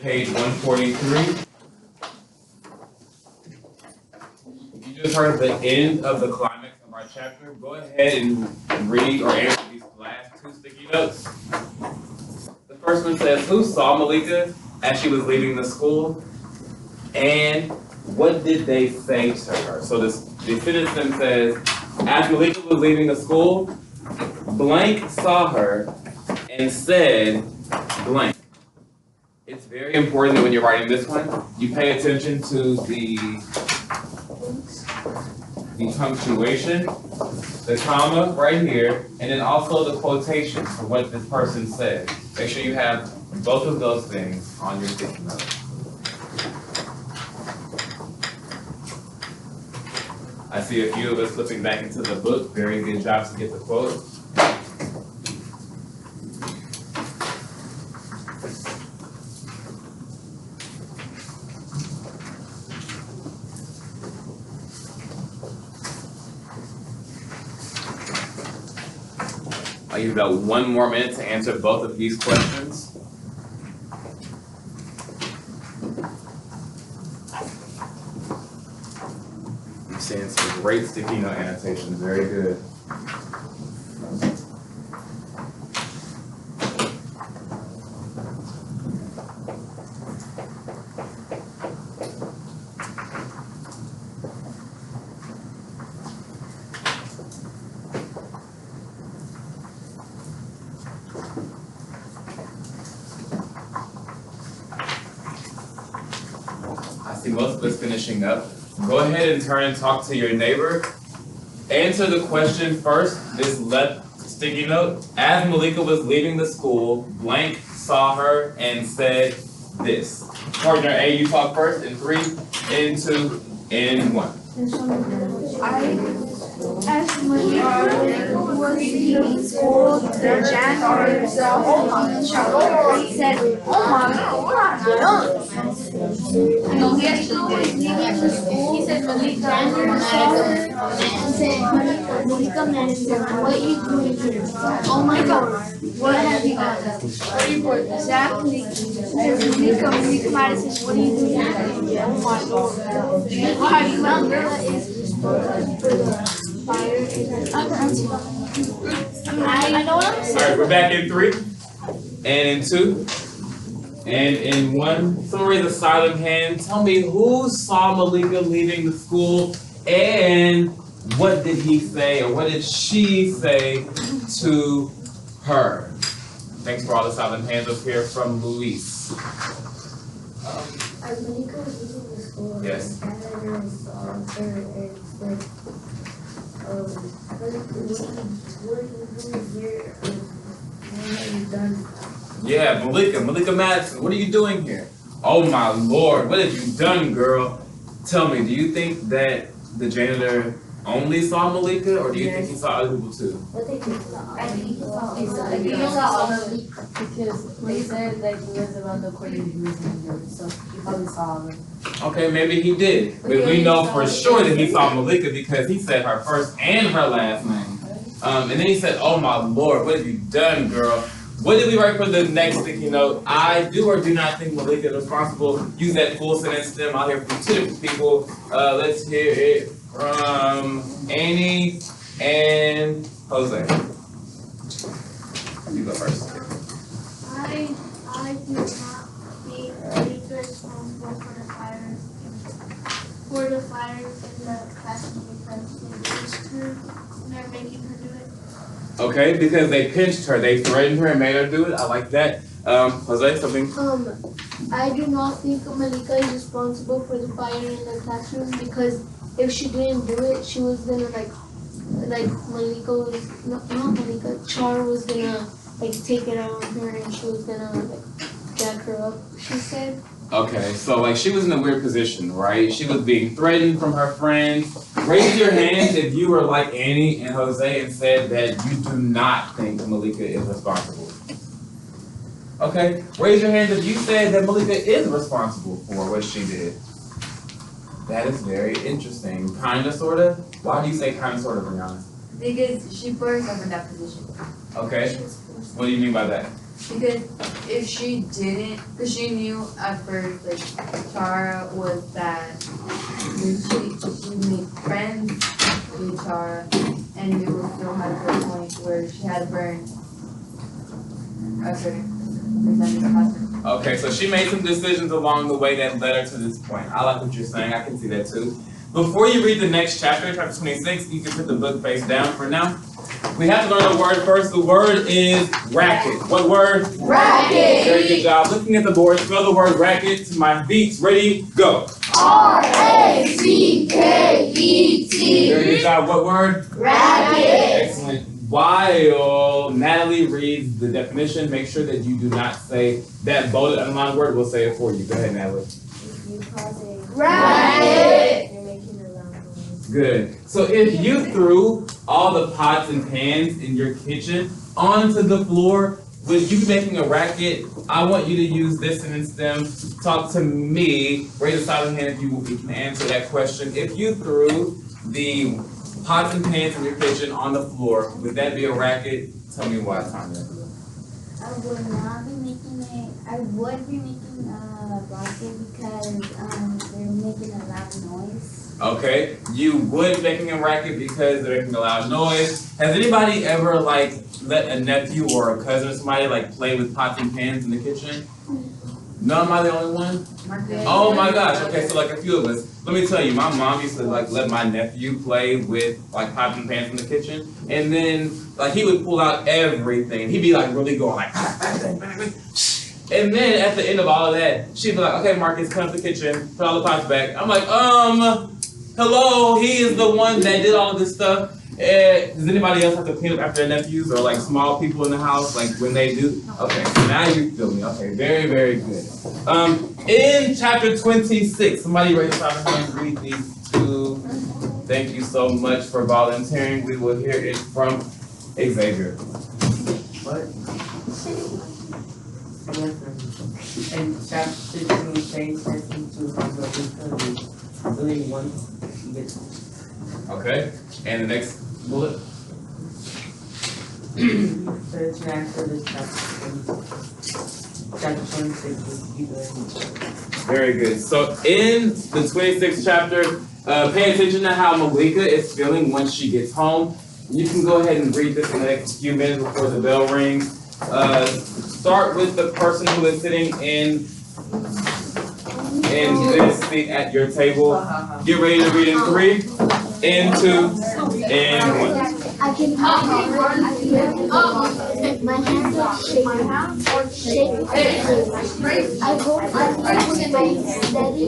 page 143. You just heard the end of the climax of our chapter. Go ahead and read or answer these last two sticky notes. The first one says, who saw Malika as she was leaving the school? And what did they say to her? So the sentence then says, as Malika was leaving the school, blank saw her and said blank. It's very important that when you're writing this one, you pay attention to the punctuation, the comma right here, and then also the quotation for what this person said. Make sure you have both of those things on your sticky note. I see a few of us flipping back into the book. Very good job to get the quote. I'll give you about 1 more minute to answer both of these questions. I'm seeing some great sticky note annotations, very good. Most of us finishing up. Go ahead and turn and talk to your neighbor. Answer the question first, this left sticky note. As Malika was leaving the school, blank saw her and said this. Partner A, you talk first in 3, in 2, in 1. As Malika was leaving school, the janitor said, "Oh my God." No, he actually was leaving the school. He said Malika saw her and said, Malika man said, "What are you doing here? Oh my God, what have you done?" Exactly. Malika man says, "What are you doing here? Oh my God." Malika is responsible for the fire. I know what I'm saying. All right, we're back in 3, and in 2, and in 1. Someone raise a silent hand. Tell me who saw Malika leaving the school, and what did he say, or what did she say to her? Thanks for all the silent hands up here from Luis. As Malika was leaving the school, Yes. the janitor saw her and said, what are you doing here? What have you done? Yeah, Malika Madison, what are you doing here? Oh my Lord, what have you done, girl? Tell me, do you think that the janitor only saw Malika, or do you think he saw other people too? What they think about? I think he saw all of them because they said that he was around the corner of the so he probably saw them. Okay, maybe he did. But we know for sure that he saw Malika because he said her first and her last name. And then he said, oh my Lord, what have you done, girl? What did we write for the next sticky note? I do or do not think Malika is responsible. Use that full sentence stem. I'll hear from 2 different people. Let's hear it from Annie and Jose. You go first. I do not think Malika is responsible for the fires in the classroom because they pinched her and they're making her do it. Okay, because they pinched her, they threatened her and made her do it. I like that. Jose, something? I do not think Malika is responsible for the fire in the classroom because if she didn't do it, she was gonna Malika was not Malika. Char was gonna take it out on her and she was gonna jack her up. She said. Okay, so she was in a weird position, right? She was being threatened from her friends. Raise your hands if you were like Annie and Jose and said that you do not think Malika is responsible. Okay, raise your hands if you said that Malika is responsible for what she did. That is very interesting. Kinda, sorta? Why do you say kinda, sorta, Brianna? Because she put herself in that position. Okay, what do you mean by that? Because if she didn't, because she knew at first, like, Tara was bad. Then she made friends with Tara, and they were still had to a point where she had to burn a certain percentage of hospital. Okay, so she made some decisions along the way that led her to this point. I like what you're saying. I can see that too. Before you read the next chapter, chapter 26, you can put the book face down for now. We have to learn the word first. The word is racket. What word? Racket. Very good job. Looking at the board, spell the word racket to my beats. Ready? Go. R-A-C-K-E-T. Very good job. What word? Racket. Excellent. While Natalie reads the definition, make sure that you do not say that bolded underlined word. We'll say it for you. Go ahead, Natalie. You cause a Racket. you're making a loud noise. Good. So if you threw all the pots and pans in your kitchen onto the floor, with you making a racket, I want you to use this sentence stem. Talk to me. Raise a silent hand if you can answer that question. If you threw the pots and pans in your kitchen on the floor, would that be a racket? Tell me why, Tanya. I would not be making it. I would be making a racket because they're making a loud noise. Okay, you would making a racket because they're making a loud noise. Has anybody ever like let a nephew or a cousin or somebody like play with pots and pans in the kitchen? No, am I the only one? Oh my gosh, okay, so like a few of us. Let me tell you, my mom used to like let my nephew play with like pots and pans in the kitchen, and then like he would pull out everything. He'd be like really going like, and then at the end of all of that, she'd be like, okay, Marcus, come to the kitchen, put all the pots back. I'm like, hello, he is the one that did all of this stuff. Does anybody else have to clean up after their nephews or like small people in the house, like when they do? Okay, so now you feel me. Okay, very, very good. In chapter 26, somebody raise a hand and read these two. Thank you so much for volunteering. We will hear it from Xavier. What? In chapter 26, testing to really one bit. Okay, and the next bullet. So to answer this chapter 26 is either. Very good. So in the 26th chapter, pay attention to how Malika is feeling once she gets home. You can go ahead and read this in the next few minutes before the bell rings. Start with the person who is sitting in this seat at your table. Get ready to read in 3, in 2, and 1. I can my hands are shaking. I hope I can steady